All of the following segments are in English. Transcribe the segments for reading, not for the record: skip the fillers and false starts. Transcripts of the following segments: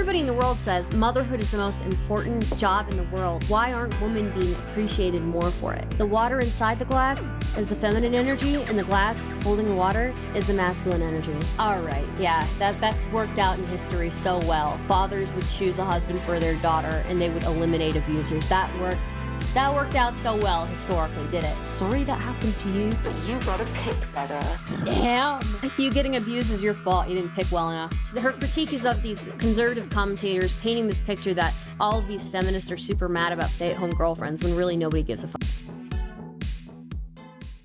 Everybody in the world says motherhood is the most important job in the world. Why aren't women being appreciated more for it? The water inside the glass is the feminine energy, and the glass holding the water is the masculine energy. All right, yeah, that's worked out in history so well. Fathers would choose a husband for their daughter, and they would eliminate abusers. That worked out so well historically, did it? Sorry that happened to you. But you gotta pick better. Damn! You getting abused is your fault. You didn't pick well enough. Her critique is of these conservative commentators painting this picture that all of these feminists are super mad about stay-at-home girlfriends when really nobody gives a fuck.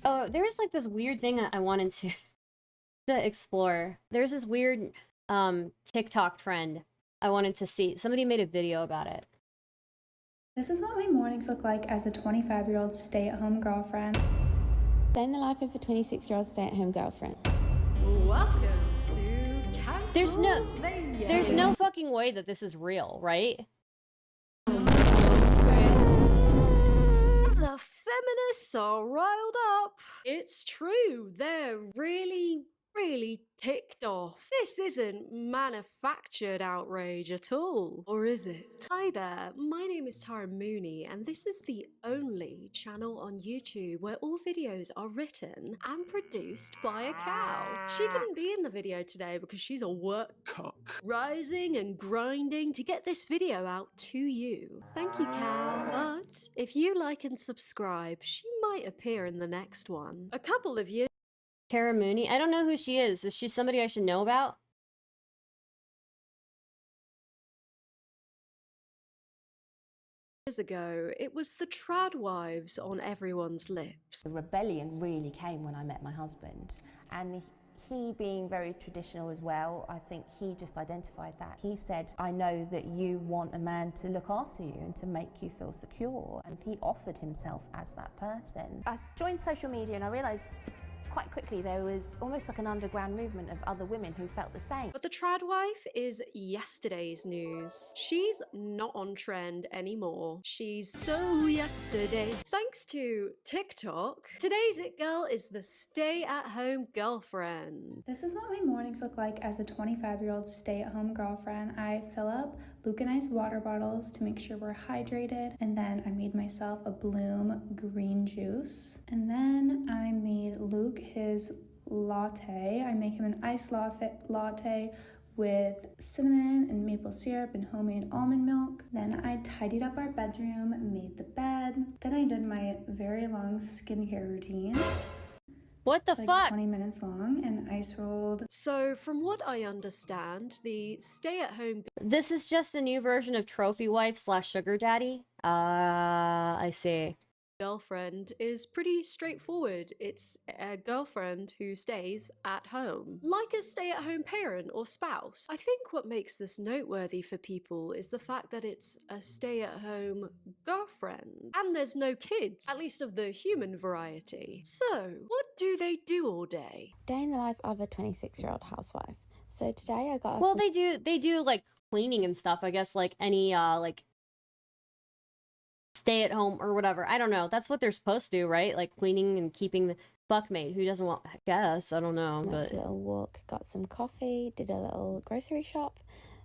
Oh, there's like this weird thing I wanted to explore. There's this weird TikTok trend I wanted to see. Somebody made a video about it. This is what my mornings look like as a 25-year-old stay-at-home girlfriend. Day in the life of a 26-year-old stay-at-home girlfriend. Welcome to Castlevania. There's no fucking way that this is real, right? The feminists are riled up. It's true. They're really ticked off. This isn't manufactured outrage at all. Or is it? Hi there, my name is Tara Mooknee, and this is the only channel on YouTube where all videos are written and produced by a cow. She couldn't be in the video today because she's a work cock, rising and grinding to get this video out to you. Thank you, cow. But if you like and subscribe, she might appear in the next one. A couple of years Tara Mooknee? I don't know who she is. Is she somebody I should know about? ago, it was the trad wives on everyone's lips. The rebellion really came when I met my husband, and he being very traditional as well, I think he just identified that. He said, I know that you want a man to look after you and to make you feel secure, and he offered himself as that person. I joined social media and I realised quite quickly there was almost like an underground movement of other women who felt the same. But the trad wife is yesterday's news. She's not on trend anymore. She's so yesterday. Thanks to TikTok, today's it girl is the stay-at-home girlfriend. This is what my mornings look like as a 25-year-old stay-at-home girlfriend. I fill up Luke and Ice water bottles to make sure we're hydrated, and then I made myself a Bloom green juice, and then I made Luke his latte. I make him an iced latte with cinnamon and maple syrup and homemade almond milk. Then I tidied up our bedroom, made the bed. Then I did my very long skincare routine. What the It's like fuck? 20 minutes long, and ice rolled. So from what I understand, the stay-at-home This is just a new version of trophy wife / sugar daddy. I see. girlfriend is pretty straightforward. It's a girlfriend who stays at home, like a stay-at-home parent or spouse. I think what makes this noteworthy for people is the fact that it's a stay-at-home girlfriend, and there's no kids, at least of the human variety. So, what do they do all day? Day in the life of a 26-year-old housewife. So today I got up. Well, they do like cleaning and stuff, I guess, like any like stay at home or whatever. I don't know. That's what they're supposed to do, right? Like cleaning and keeping the fuckmate. Who doesn't want, I guess, I don't know, Went but for a little walk, got some coffee, did a little grocery shop,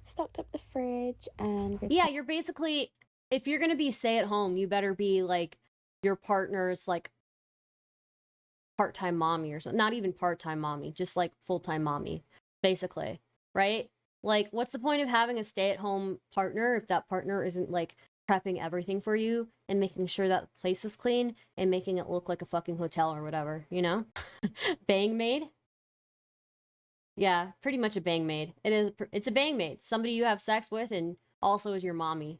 stocked up the fridge, and yeah, you're basically, if you're gonna be stay at home, you better be like your partner's like part-time mommy or something. Not even part-time mommy, just like full-time mommy, basically, right? Like, what's the point of having a stay-at-home partner if that partner isn't like prepping everything for you and making sure that the place is clean and making it look like a fucking hotel or whatever, you know? Bang maid? Yeah, pretty much a bang maid. It's a bang maid. Somebody you have sex with and also is your mommy.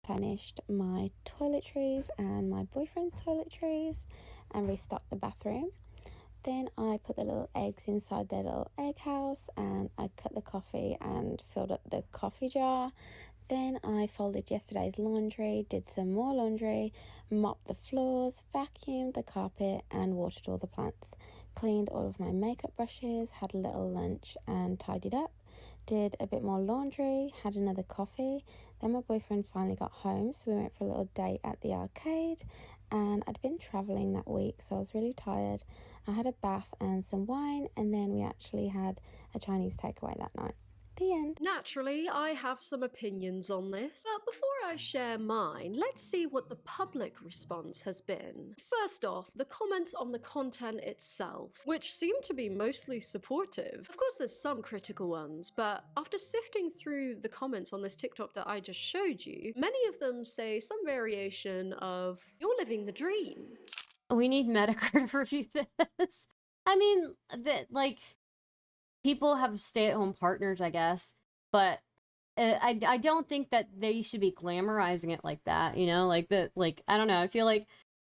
replenished my toiletries and my boyfriend's toiletries and restocked the bathroom. Then I put the little eggs inside their little egg house, and I cut the coffee and filled up the coffee jar. Then I folded yesterday's laundry, did some more laundry, mopped the floors, vacuumed the carpet and watered all the plants. Cleaned all of my makeup brushes, had a little lunch and tidied up. Did a bit more laundry, had another coffee. Then my boyfriend finally got home, so we went for a little date at the arcade. And I'd been travelling that week, so I was really tired. I had a bath and some wine, and then we actually had a Chinese takeaway that night. The end. Naturally, I have some opinions on this, but before I share mine, let's see what the public response has been. First off, the comments on the content itself, which seem to be mostly supportive. Of course, there's some critical ones, but after sifting through the comments on this TikTok that I just showed you, many of them say some variation of, "You're living the dream." We need Medicare to review this. I mean, like, people have stay-at-home partners, I guess, but I don't think that they should be glamorizing it like that, you know? Like, I don't know, I feel like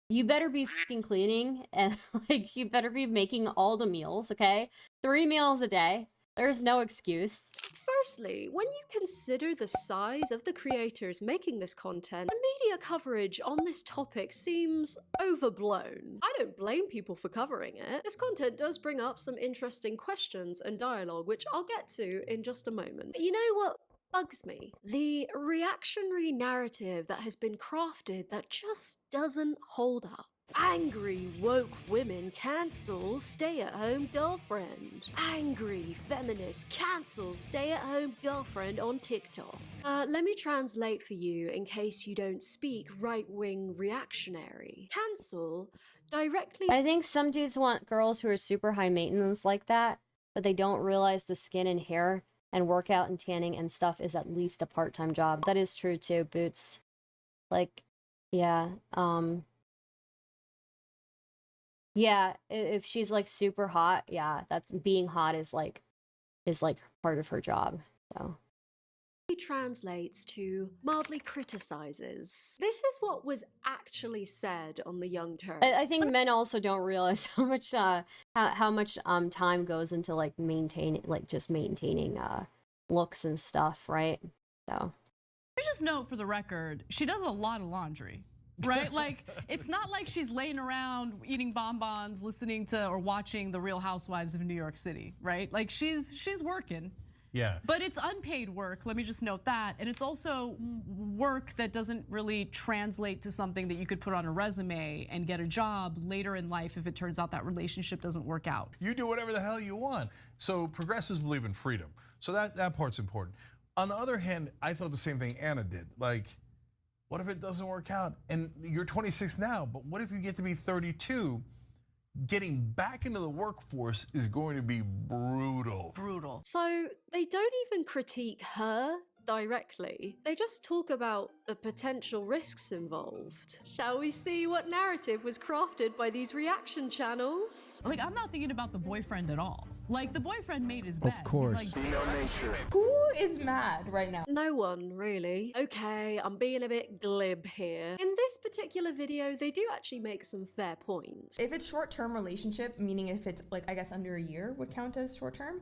you better be fucking cleaning, and, like, you better be making all the meals, okay? 3 meals a day. There's no excuse. Firstly, when you consider the size of the creators making this content, the media coverage on this topic seems overblown. I don't blame people for covering it. This content does bring up some interesting questions and dialogue, which I'll get to in just a moment. But you know what bugs me? The reactionary narrative that has been crafted that just doesn't hold up. Angry woke women cancel stay-at-home girlfriend. Angry feminist cancels stay-at-home girlfriend on TikTok. Let me translate for you in case you don't speak right-wing reactionary. Cancel directly. I think some dudes want girls who are super high maintenance like that, but they don't realize the skin and hair and workout and tanning and stuff is at least a part-time job. That is true too, Boots. Like, yeah, yeah, if she's like super hot, yeah, that's being hot is like part of her job. So Translates to mildly criticizes. This is what was actually said on the Young Turks. I think men also don't realize how much time goes into like maintaining looks and stuff, right? So Just note for the record, she does a lot of laundry. Right? Like, it's not like she's laying around eating bonbons, listening to or watching The Real Housewives of New York City, right? Like, she's working. Yeah. But it's unpaid work, let me just note that. And it's also work that doesn't really translate to something that you could put on a resume and get a job later in life if it turns out that relationship doesn't work out. You do whatever the hell you want. So progressives believe in freedom. So that part's important. On the other hand, I thought the same thing Anna did. Like, what if it doesn't work out? And you're 26 now, but what if you get to be 32? Getting back into the workforce is going to be brutal. Brutal. So they don't even critique her directly. They just talk about the potential risks involved. Shall we see what narrative was crafted by these reaction channels? Like, I'm not thinking about the boyfriend at all. Like, the boyfriend made his bed. Of course. He's like, Who is mad right now? No one, really. Okay, I'm being a bit glib here. In this particular video, they do actually make some fair points. If it's short-term relationship, meaning if it's like, I guess under a year would count as short-term,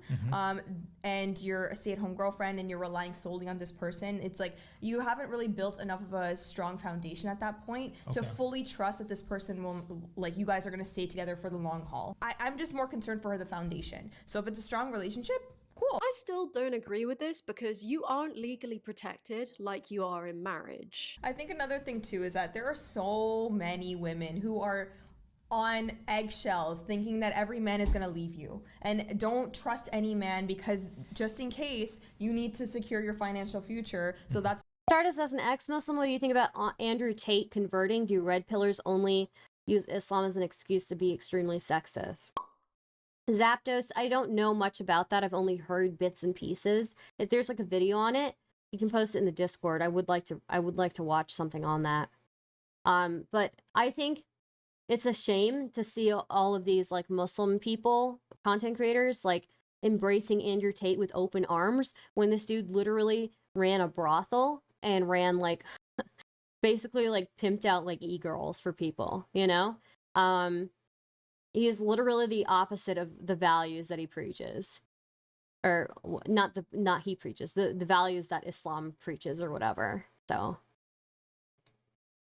and you're a stay-at-home girlfriend and you're relying solely on this person, it's like you haven't really built enough of a strong foundation at that point to fully trust that this person will, like, you guys are gonna stay together for the long haul. I'm just more concerned for the foundation. So if it's a strong relationship, cool. I still don't agree with this because you aren't legally protected like you are in marriage. I think another thing too is that there are so many women who are on eggshells thinking that every man is gonna leave you, and don't trust any man because just in case you need to secure your financial future. So that's Stardust as an ex-Muslim, what do you think about Andrew Tate converting? Do red pillars only use Islam as an excuse to be extremely sexist? Zapdos, I don't know much about that. I've only heard bits and pieces. If there's like a video on it, you can post it in the Discord. I would like to watch something on that. But I think it's a shame to see all of these like Muslim people, content creators, like embracing Andrew Tate with open arms when this dude literally ran a brothel and ran like basically like pimped out like e-girls for people, you know? He is literally the opposite of the values that he preaches. Or not he preaches, the values that Islam preaches or whatever. So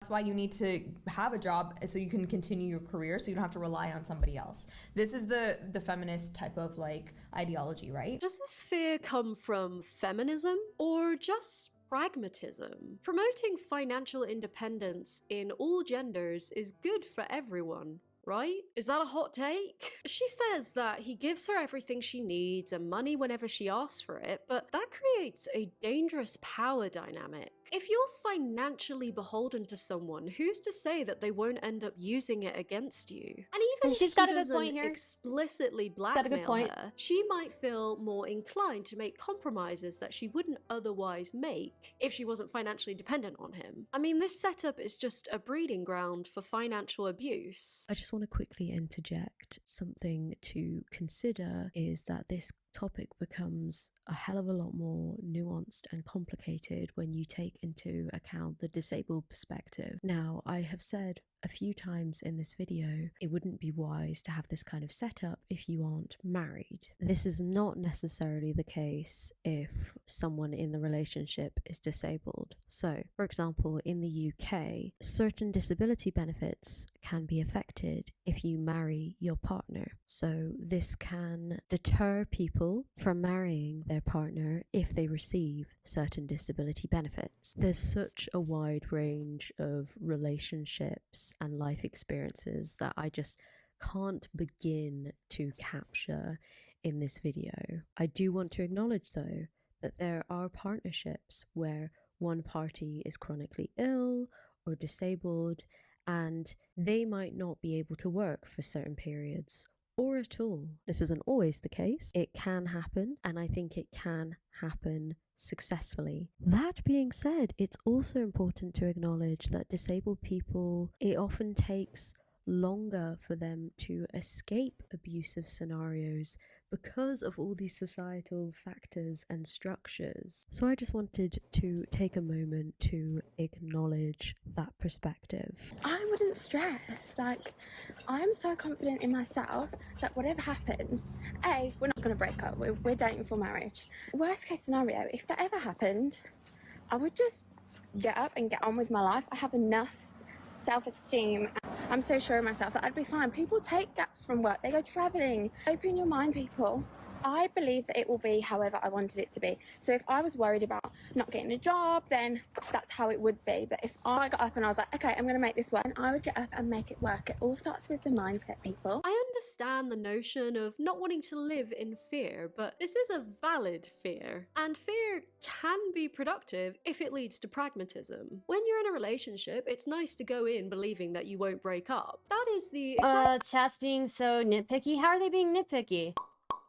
that's why you need to have a job so you can continue your career, so you don't have to rely on somebody else. This is the feminist type of like ideology, right? Does this fear come from feminism or just pragmatism? Promoting financial independence in all genders is good for everyone, right? Is that a hot take? She says that he gives her everything she needs and money whenever she asks for it, but that creates a dangerous power dynamic. If you're financially beholden to someone, who's to say that they won't end up using it against you? And even She's if got he a good point doesn't here. explicitly Got a good blackmail point. her, she might feel more inclined to make compromises that she wouldn't otherwise make if she wasn't financially dependent on him. I mean, this setup is just a breeding ground for financial abuse. I just want to quickly interject something to consider is that this topic becomes a hell of a lot more nuanced and complicated when you take into account the disabled perspective. Now, I have said a few times in this video, it wouldn't be wise to have this kind of setup if you aren't married. This is not necessarily the case if someone in the relationship is disabled. So, for example, in the UK, certain disability benefits can be affected if you marry your partner. So this can deter people from marrying their partner if they receive certain disability benefits. There's such a wide range of relationships and life experiences that I just can't begin to capture in this video. I do want to acknowledge though that there are partnerships where one party is chronically ill or disabled and they might not be able to work for certain periods or at all. This isn't always the case. It can happen, and I think it can happen successfully. That being said, it's also important to acknowledge that disabled people, it often takes longer for them to escape abusive scenarios because of all these societal factors and structures. So I just wanted to take a moment to acknowledge that perspective. I wouldn't stress. Like, I'm so confident in myself that whatever happens, A, we're not going to break up. We're dating for marriage. Worst case scenario, if that ever happened, I would just get up and get on with my life. I have enough self-esteem. I'm so sure of myself that I'd be fine. People take gaps from work. They go traveling. Open your mind, people. I believe that it will be however I wanted it to be. So if I was worried about not getting a job, then that's how it would be. But if I got up and I was like, okay, I'm going to make this work, I would get up and make it work. It all starts with the mindset, people. I understand the notion of not wanting to live in fear, but this is a valid fear. And fear can be productive if it leads to pragmatism. When you're in a relationship, it's nice to go in believing that you won't break up. That is the exact Chat's being so nitpicky. How are they being nitpicky?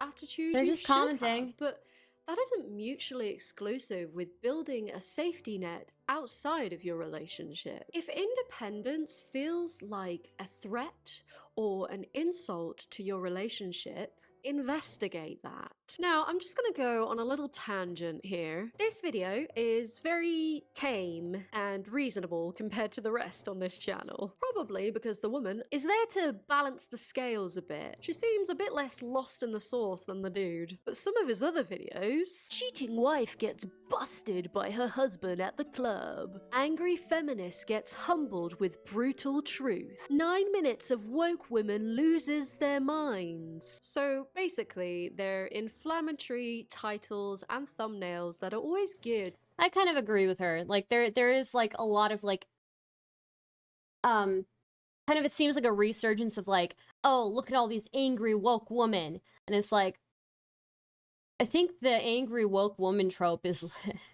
attitude They're you just should commenting. have, but that isn't mutually exclusive with building a safety net outside of your relationship. If independence feels like a threat or an insult to your relationship, investigate that. Now, I'm just gonna go on a little tangent here. This video is very tame and reasonable compared to the rest on this channel. Probably because the woman is there to balance the scales a bit. She seems a bit less lost in the sauce than the dude. But some of his other videos, cheating wife gets busted by her husband at the club. Angry feminist gets humbled with brutal truth. 9 minutes of woke women loses their minds. So basically, they're inflammatory titles and thumbnails that are always geared. I kind of agree with her. Like there is like a lot of like kind of, it seems like a resurgence of like, oh, look at all these angry woke women. And it's like, I think the angry woke woman trope is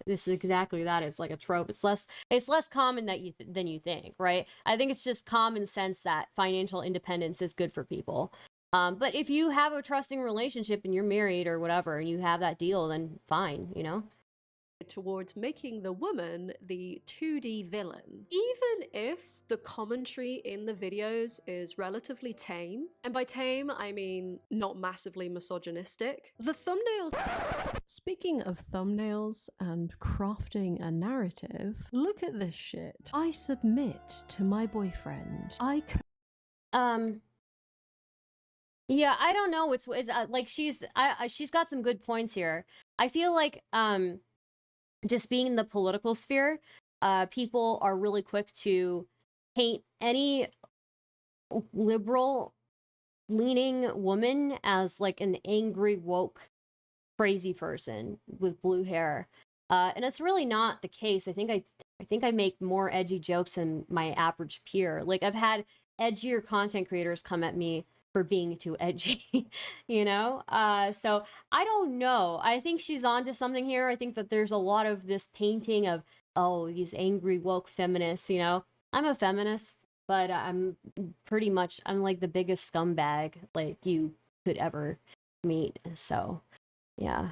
this is exactly that. It's like a trope. It's less common than you think, right? I think it's just common sense that financial independence is good for people. But if you have a trusting relationship and you're married or whatever, and you have that deal, then fine, you know? Towards making the woman the 2D villain. Even if the commentary in the videos is relatively tame, and by tame I mean not massively misogynistic, the thumbnails... Speaking of thumbnails and crafting a narrative, look at this shit. I submit to my boyfriend. Yeah, I don't know. It's like she's got some good points here. I feel like just being in the political sphere, people are really quick to paint any liberal leaning woman as like an angry woke crazy person with blue hair. And it's really not the case. I think I make more edgy jokes than my average peer. Like I've had edgier content creators come at me for being too edgy, you know? So I don't know. I think she's onto something here. I think that there's a lot of this painting of, oh, these angry woke feminists, you know? I'm a feminist, but I'm like the biggest scumbag like you could ever meet. So yeah.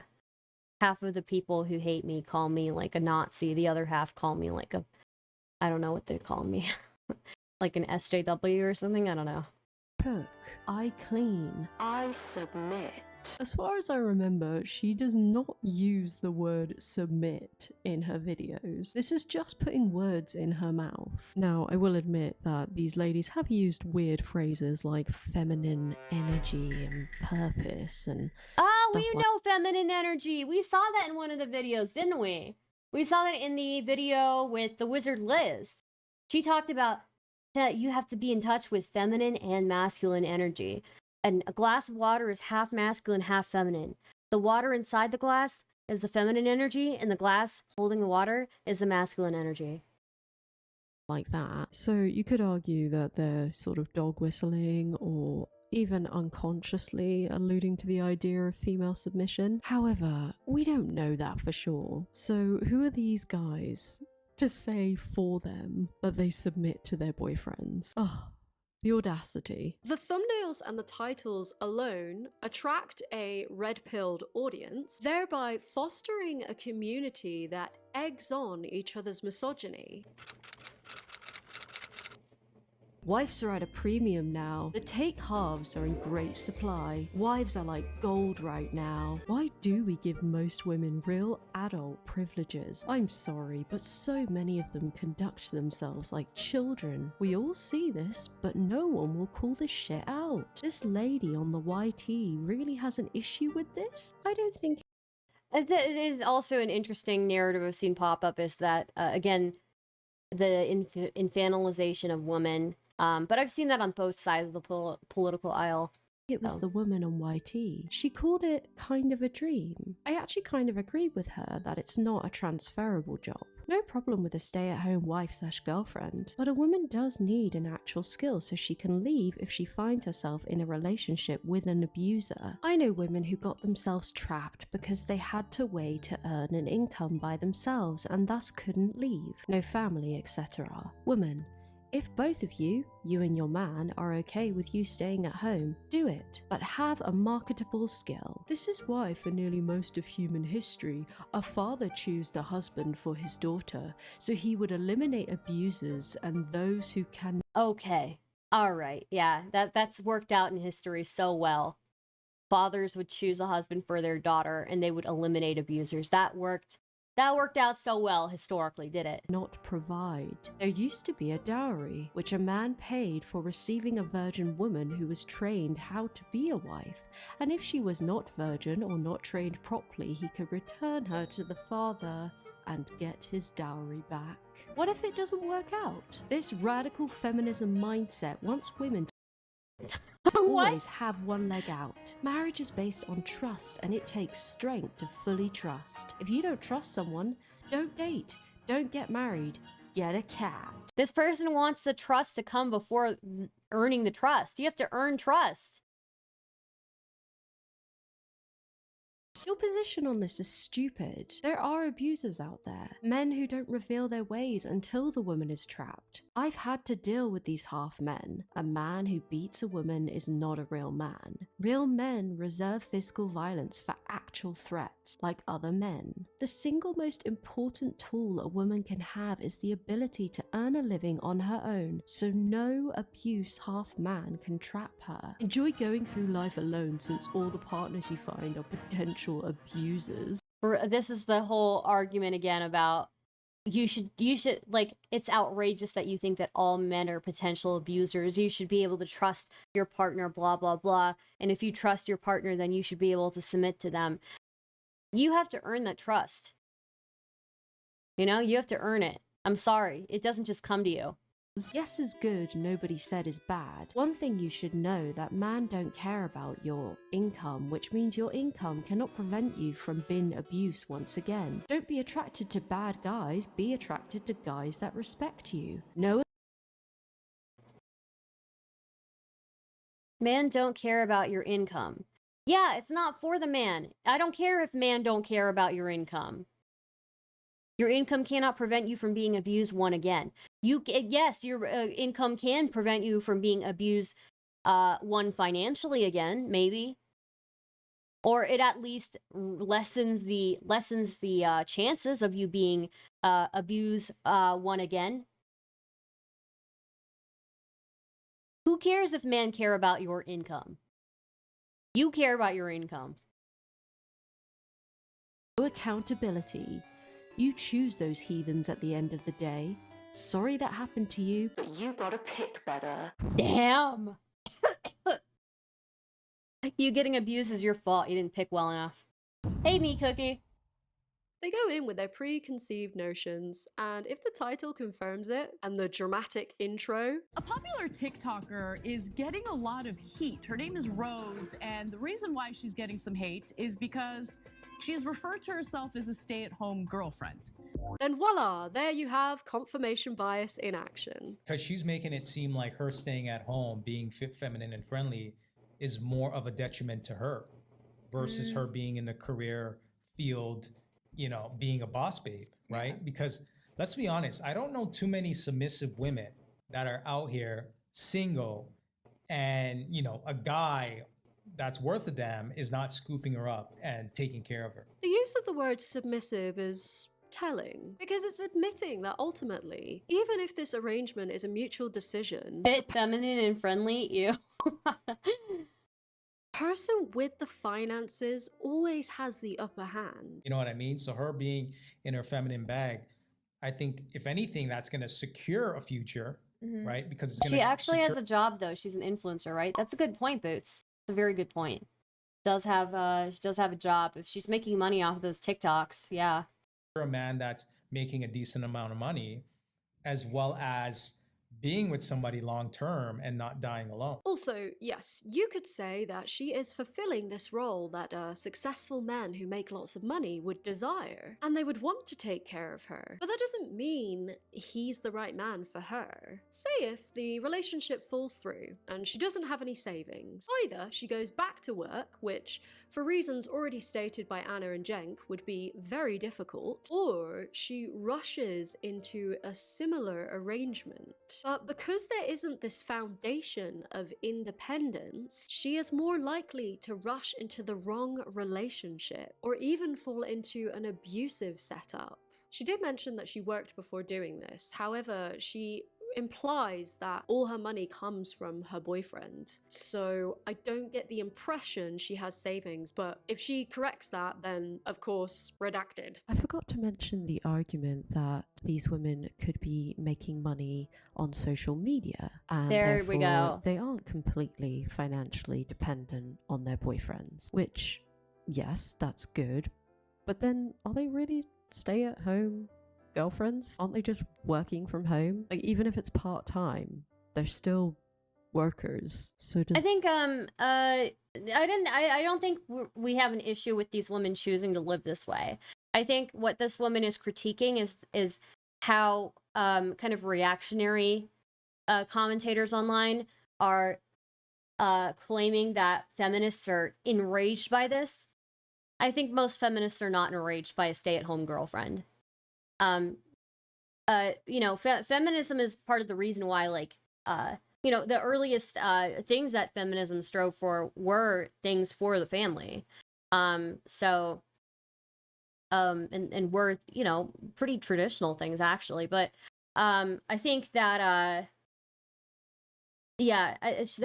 Half of the people who hate me call me like a Nazi. The other half call me like I don't know what they call me. Like an SJW or something? I don't know. Cook, I clean. I submit. As far as I remember, she does not use the word submit in her videos. This is just putting words in her mouth. Now, I will admit that these ladies have used weird phrases like feminine energy and purpose and We know feminine energy. We saw that in one of the videos, didn't we? We saw that in the video with the wizard Liz. She talked about that you have to be in touch with feminine and masculine energy. And a glass of water is half masculine, half feminine. The water inside the glass is the feminine energy, and the glass holding the water is the masculine energy. Like that. So you could argue that they're sort of dog whistling or even unconsciously alluding to the idea of female submission. However, we don't know that for sure. So who are these guys to say for them that they submit to their boyfriends? Oh, the audacity. The thumbnails and the titles alone attract a red-pilled audience, thereby fostering a community that eggs on each other's misogyny. Wives are at a premium now. The take halves are in great supply. Wives are like gold right now. Why do we give most women real adult privileges? I'm sorry, but so many of them conduct themselves like children. We all see this, but no one will call this shit out. This lady on the YT really has an issue with this? I don't think. It is also an interesting narrative I've seen pop up is that, again, the infantilization of women. But I've seen that on both sides of the political aisle. It was the woman on YT. She called it kind of a dream. I actually kind of agreed with her that it's not a transferable job. No problem with a stay-at-home wife/girlfriend, but a woman does need an actual skill so she can leave if she finds herself in a relationship with an abuser. I know women who got themselves trapped because they had to wait to earn an income by themselves and thus couldn't leave. No family, etc. Women, if both of you and your man, are okay with you staying at home, do it, but have a marketable skill. This is why for nearly most of human history, a father chose the husband for his daughter, so he would eliminate abusers and those who can. Okay, all right, yeah, that's worked out in history so well. Fathers would choose a husband for their daughter, and they would eliminate abusers. That worked out so well historically, did it? Not provide. There used to be a dowry, which a man paid for receiving a virgin woman who was trained how to be a wife, and if she was not virgin or not trained properly, he could return her to the father and get his dowry back. What if it doesn't work out? This radical feminism mindset wants women to always have one leg out. Marriage is based on trust, and it takes strength to fully trust. If you don't trust someone, don't date, don't get married, get a cat. This person wants the trust to come before earning the trust. You have to earn trust. Your position on this is stupid. There are abusers out there. Men who don't reveal their ways until the woman is trapped. I've had to deal with these half men. A man who beats a woman is not a real man. Real men reserve physical violence for actual threats, like other men. The single most important tool a woman can have is the ability to earn a living on her own, so no abuse half man can trap her. Enjoy going through life alone, since all the partners you find are potential abusers. This is the whole argument again about you should like, it's outrageous that you think that all men are potential abusers. You should be able to trust your partner, blah blah blah, and if you trust your partner, then you should be able to submit to them. You have to earn that trust. You know, you have to earn it. I'm sorry, it doesn't just come to you. Yes is good, nobody said is bad. One thing you should know, that man don't care about your income, which means your income cannot prevent you from being abused once again. Don't be attracted to bad guys, be attracted to guys that respect you. No Men don't care about your income. Yeah, it's not for the man. I don't care if men don't care about your income. Your income cannot prevent you from being abused again. Yes, your income can prevent you from being abused financially again, maybe. Or it at least lessens the chances of you being abused again. Who cares if men care about your income? You care about your income. No accountability. You choose those heathens at the end of the day. Sorry that happened to you, but you gotta pick better. Damn! You getting abused is your fault. You didn't pick well enough. Hey, me cookie. They go in with their preconceived notions, and if the title confirms it, and the dramatic intro... A popular TikToker is getting a lot of heat. Her name is Rose, and the reason why she's getting some hate is because she's referred to herself as a stay-at-home girlfriend. Then voila, there you have confirmation bias in action. Because she's making it seem like her staying at home, being fit, feminine, and friendly is more of a detriment to her versus her being in the career field, you know, being a boss babe, right? Yeah. Because let's be honest, I don't know too many submissive women that are out here single and, you know, a guy that's worth a damn is not scooping her up and taking care of her. The use of the word submissive is telling because it's admitting that ultimately, even if this arrangement is a mutual decision, fit, feminine, and friendly, ew. Person with the finances always has the upper hand. You know what I mean? So her being in her feminine bag, I think if anything, that's going to secure a future, right? Because it's she actually has a job though. She's an influencer, right? That's a good point, Boots. It's a very good point. She does have a job. If she's making money off of those TikToks, yeah. A man that's making a decent amount of money, as well as being with somebody long term and not dying alone. Also, yes, you could say that she is fulfilling this role that successful men who make lots of money would desire, and they would want to take care of her. But that doesn't mean he's the right man for her. Say if the relationship falls through and she doesn't have any savings, either she goes back to work, which, for reasons already stated by Anna and Jenk, would be very difficult, or she rushes into a similar arrangement. But because there isn't this foundation of independence, she is more likely to rush into the wrong relationship or even fall into an abusive setup. She did mention that she worked before doing this. However, she implies that all her money comes from her boyfriend. So I don't get the impression she has savings, but if she corrects that, then of course, redacted. I forgot to mention the argument that these women could be making money on social media, and there we go. They aren't completely financially dependent on their boyfriends, which, yes, that's good, but then are they really stay-at-home girlfriends? Aren't they just working from home? Like, even if it's part-time, they're still workers. So does... I think I don't think we have an issue with these women choosing to live this way. I think what this woman is critiquing is how kind of reactionary commentators online are claiming that feminists are enraged by this. I think most feminists are not enraged by a stay-at-home girlfriend. You know, feminism is part of the reason why, like, you know, the earliest things that feminism strove for were things for the family. And were, you know, pretty traditional things actually. But I think that yeah,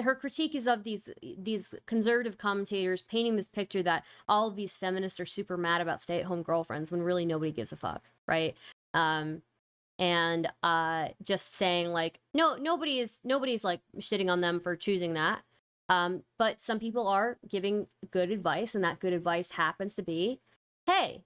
her critique is of these conservative commentators painting this picture that all of these feminists are super mad about stay-at-home girlfriends when really nobody gives a fuck, right? And just saying like, no, nobody's like shitting on them for choosing that. But some people are giving good advice, and that good advice happens to be, hey,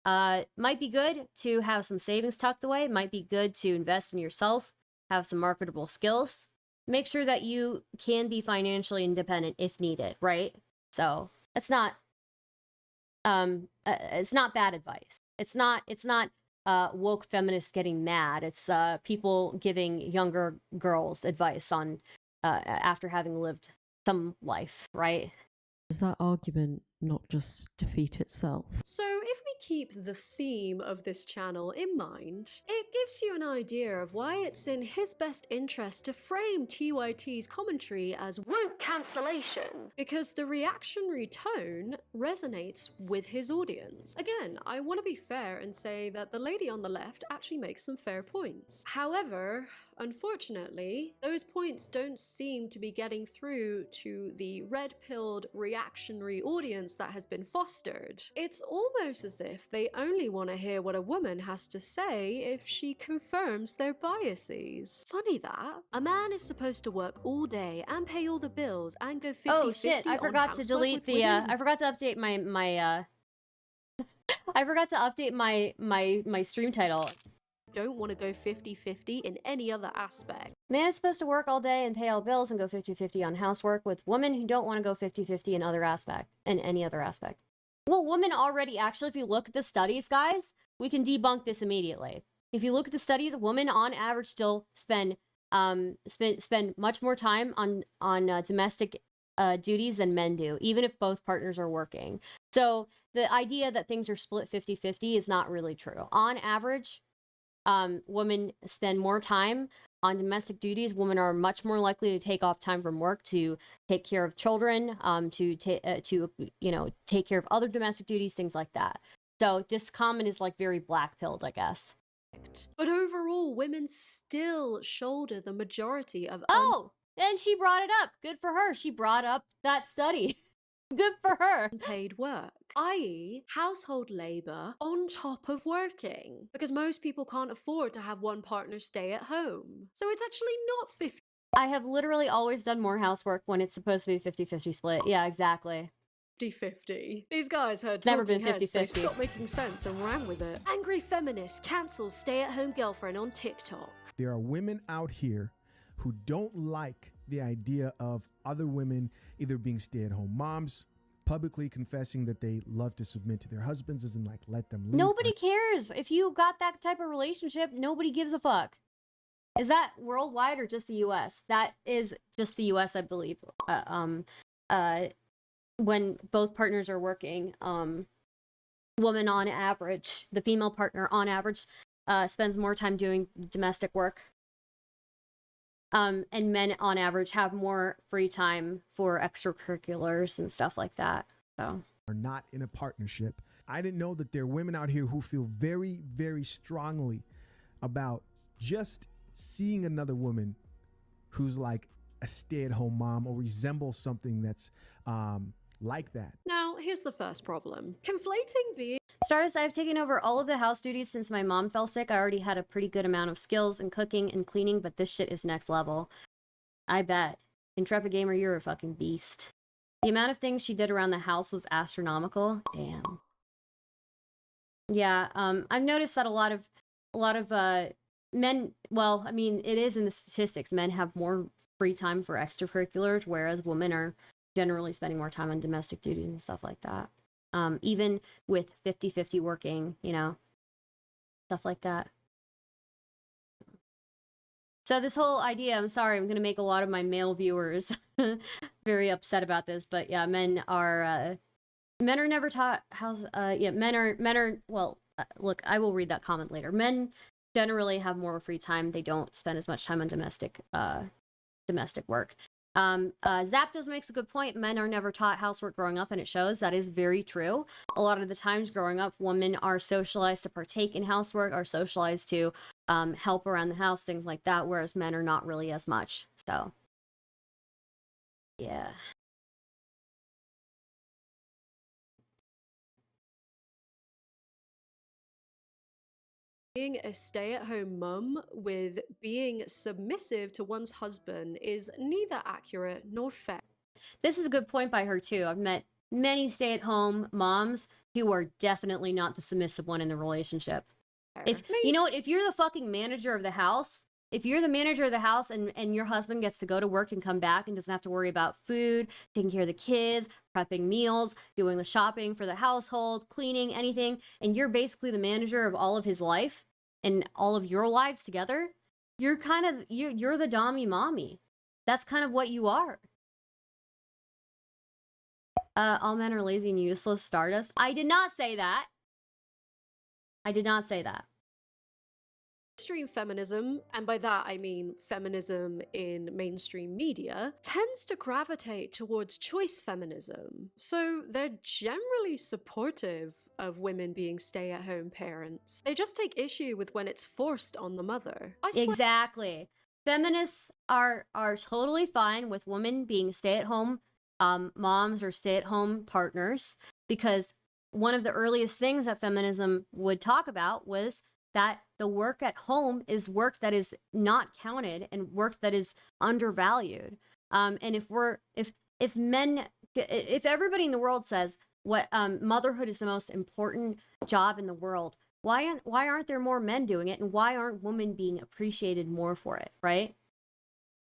might be good to have some savings tucked away. Might be good to invest in yourself, have some marketable skills. Make sure that you can be financially independent if needed, right? So it's not bad advice. It's not woke feminists getting mad. It's people giving younger girls advice on after having lived some life, right? Does that argument not just defeat itself? So, if we keep the theme of this channel in mind, it gives you an idea of why it's in his best interest to frame TYT's commentary as woke cancellation, because the reactionary tone resonates with his audience. Again, I want to be fair and say that the lady on the left actually makes some fair points. However, unfortunately, those points don't seem to be getting through to the red-pilled reactionary audience that has been fostered. It's almost as if they only want to hear what a woman has to say if she confirms their biases. Funny that. A man is supposed to work all day and pay all the bills and go 50-50 Oh shit, I on forgot to housework delete with the women. I forgot to update my I forgot to update my stream title. Don't want to go 50-50 in any other aspect. Man is supposed to work all day and pay all bills and go 50-50 on housework, with women who don't want to go 50-50 in any other aspect. Well, women already, actually, if you look at the studies, guys, we can debunk this immediately. If you look at the studies, women on average still spend much more time on domestic duties than men do, even if both partners are working. So the idea that things are split 50-50 is not really true. On average, women spend more time on domestic duties. Women are much more likely to take off time from work to take care of children, to take care of other domestic duties, things like that. So this comment is like very black-pilled, I guess. But overall, women still shoulder the majority of and she brought it up. Good for her. She brought up that study. Good for her. Unpaid work, i.e. household labor on top of working, because most people can't afford to have one partner stay at home. So it's actually not 50. I have literally always done more housework when it's supposed to be 50-50 split. Yeah, exactly. 50-50. These guys heard Never been talking heads, so 50-50. stop making sense and ran with it. Angry feminist cancels stay-at-home girlfriend on TikTok. There are women out here who don't like the idea of other women either being stay-at-home moms, publicly confessing that they love to submit to their husbands, as in like let them lead. Nobody cares. If you got that type of relationship, nobody gives a fuck. Is that worldwide or just the US? That is just the US, I believe. When both partners are working, woman on average, the female partner on average, spends more time doing domestic work. And men on average have more free time for extracurriculars and stuff like that. So are not in a partnership. I didn't know that there are women out here who feel very, very strongly about just seeing another woman who's like a stay-at-home mom or resembles something that's like that. Now, here's the first problem. Conflating being Stardust, I've taken over all of the house duties since my mom fell sick. I already had a pretty good amount of skills in cooking and cleaning, but this shit is next level. I bet. Intrepid Gamer, you're a fucking beast. The amount of things she did around the house was astronomical. Damn. Yeah, I've noticed that a lot of men, well, I mean, it is in the statistics. Men have more free time for extracurriculars, whereas women are generally spending more time on domestic duties and stuff like that. Even with 50-50 working, you know, stuff like that. So this whole idea, I'm sorry, I'm going to make a lot of my male viewers very upset about this, but yeah, men are never taught how, men are, well, look, I will read that comment later. Men generally have more free time. They don't spend as much time on domestic work. Zapdos makes a good point. Men are never taught housework growing up, and it shows. That is very true. A lot of the times growing up, women are socialized to partake in housework, are socialized to help around the house, things like that, whereas men are not really as much. So, yeah. Being a stay-at-home mum with being submissive to one's husband is neither accurate nor fair. This is a good point by her too. I've met many stay-at-home moms who are definitely not the submissive one in the relationship. If you know what, if you're the fucking manager of the house, if you're the manager of the house and your husband gets to go to work and come back and doesn't have to worry about food, taking care of the kids, prepping meals, doing the shopping for the household, cleaning, anything, and you're basically the manager of all of his life and all of your lives together, you're the dommy mommy. That's kind of what you are. All men are lazy and useless, Stardust. I did not say that. I did not say that. Mainstream feminism, and by that I mean feminism in mainstream media, tends to gravitate towards choice feminism. So they're generally supportive of women being stay-at-home parents. They just take issue with when it's forced on the mother. Exactly. Feminists are totally fine with women being stay-at-home moms or stay-at-home partners, because one of the earliest things that feminism would talk about was that the work at home is work that is not counted and work that is undervalued. And if everybody in the world says what motherhood is the most important job in the world, why aren't there more men doing it, and why aren't women being appreciated more for it, right?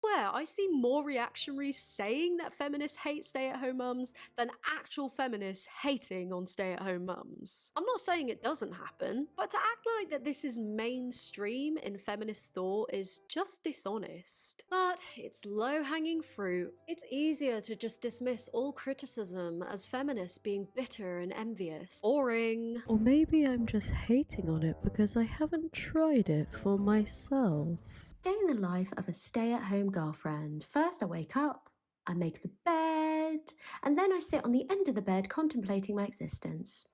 Where I see more reactionaries saying that feminists hate stay-at-home mums than actual feminists hating on stay-at-home mums. I'm not saying it doesn't happen, but to act like that this is mainstream in feminist thought is just dishonest. But it's low-hanging fruit. It's easier to just dismiss all criticism as feminists being bitter and envious. Boring. Or maybe I'm just hating on it because I haven't tried it for myself. Day in the life of a stay-at-home girlfriend. First I wake up, I make the bed, and then I sit on the end of the bed contemplating my existence.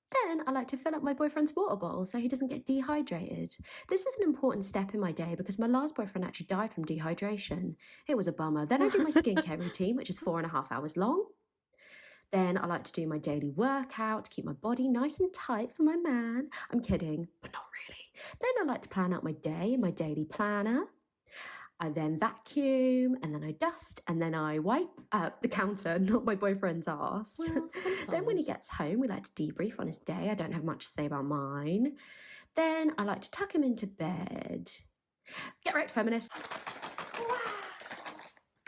Then I like to fill up my boyfriend's water bottle so he doesn't get dehydrated. This is an important step in my day because my last boyfriend actually died from dehydration. It was a bummer. Then I do my skincare routine, which is 4.5 hours long. Then I like to do my daily workout to keep my body nice and tight for my man. I'm kidding, but not really. Then I like to plan out my day in my daily planner. I then vacuum, and then I dust, and then I wipe the counter, not my boyfriend's ass. Well, Then when he gets home, we like to debrief on his day. I don't have much to say about mine. Then I like to tuck him into bed. Get wrecked, feminist.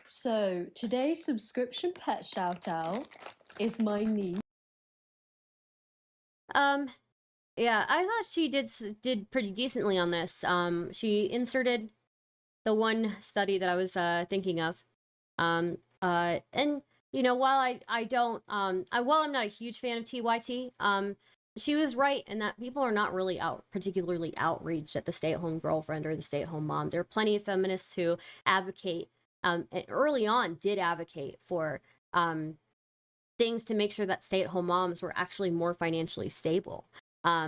So today's subscription pet shout out is my niece. Yeah, I thought she did pretty decently on this. She inserted the one study that I was thinking of. And you know, while while I'm not a huge fan of TYT, she was right in that people are not really particularly outraged at the stay-at-home girlfriend or the stay-at-home mom. There are plenty of feminists who advocate, and early on did advocate for things to make sure that stay-at-home moms were actually more financially stable.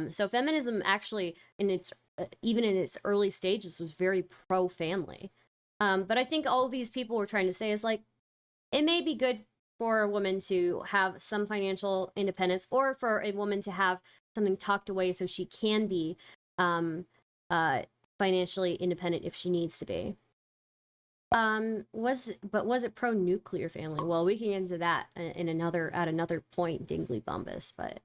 So feminism actually, even in its early stages, was very pro-family. But I think all these people were trying to say is like, it may be good for a woman to have some financial independence, or for a woman to have something tucked away so she can be financially independent if she needs to be. Was it pro-nuclear family? Well, we can get into that at another point, Dingley Bumbus, but